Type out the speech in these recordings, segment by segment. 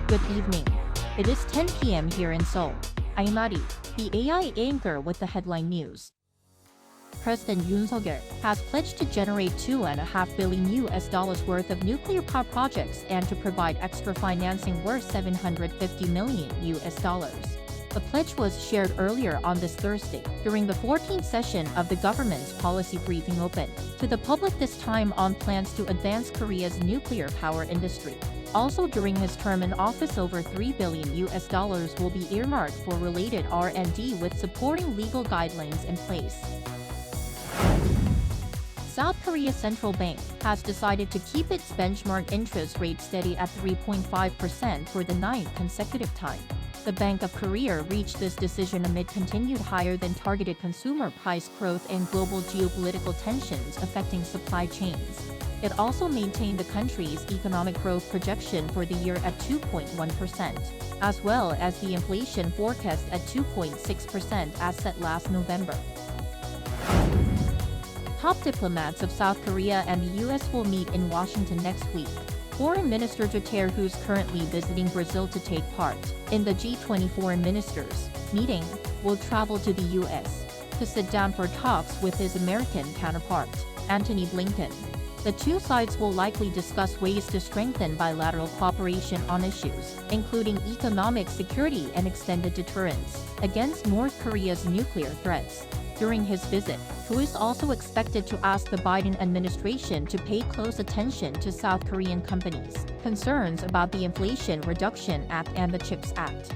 Good evening. It is 10 p.m. here in Seoul. I'm Adi, the AI anchor with the headline news. President Yoon has pledged to generate $2.5 billion worth of nuclear power projects and to provide extra financing worth $750 million. The pledge was shared earlier on this Thursday during the 14th session of the government's policy briefing open to the public, this time on plans to advance Korea's nuclear power industry. Also during his term in office, over $3 billion will be earmarked for related R&D with supporting legal guidelines in place. South Korea's central bank has decided to keep its benchmark interest rate steady at 3.5% for the ninth consecutive time. The Bank of Korea reached this decision amid continued higher than targeted consumer price growth and global geopolitical tensions affecting supply chains. It also maintained the country's economic growth projection for the year at 2.1%, as well as the inflation forecast at 2.6% as set last November. Top diplomats of South Korea and the U.S. will meet in Washington next week. Foreign Minister Dokdo, who's currently visiting Brazil to take part in the G20 foreign ministers meeting, will travel to the U.S. to sit down for talks with his American counterpart, Antony Blinken. The two sides will likely discuss ways to strengthen bilateral cooperation on issues, including economic security and extended deterrence against North Korea's nuclear threats. During his visit, who is also expected to ask the Biden administration to pay close attention to South Korean companies' concerns about the Inflation Reduction Act and the CHIPS Act.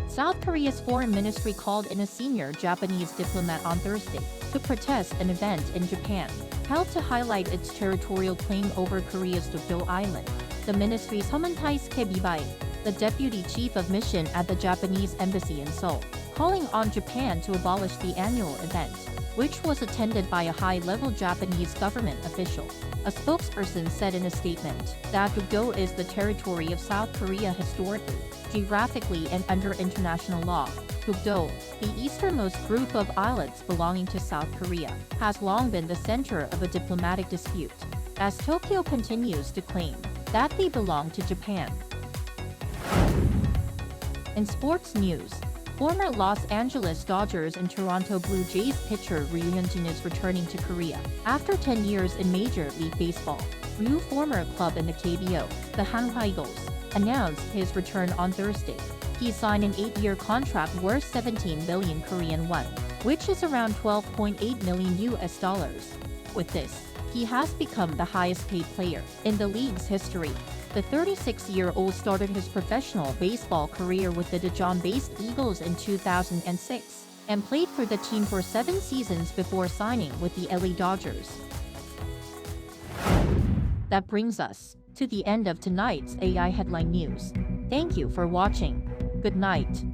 South Korea's foreign ministry called in a senior Japanese diplomat on Thursday to protest an event in Japan held to highlight its territorial claim over Korea's Dokdo Island. The ministry's Hyun-min, the deputy chief of mission at the Japanese embassy in Seoul, calling on Japan to abolish the annual event, which was attended by a high-level Japanese government official. A spokesperson said in a statement that Dokdo is the territory of South Korea historically, geographically, and under international law. Dokdo, the easternmost group of islets belonging to South Korea, has long been the center of a diplomatic dispute, as Tokyo continues to claim that they belong to Japan. In sports news, former Los Angeles Dodgers and Toronto Blue Jays pitcher Ryu Hyun-jin is returning to Korea after 10 years in Major League Baseball. Ryu's former club in the KBO, the Hanwha Eagles, announced his return on Thursday. He signed an 8-year contract worth 17 billion Korean won, which is around $12.8 million. With this, he has become the highest-paid player in the league's history. The 36-year-old started his professional baseball career with the Daejeon-based Eagles in 2006 and played for the team for 7 seasons before signing with the LA Dodgers. That brings us to the end of tonight's AI headline news. Thank you for watching. Good night.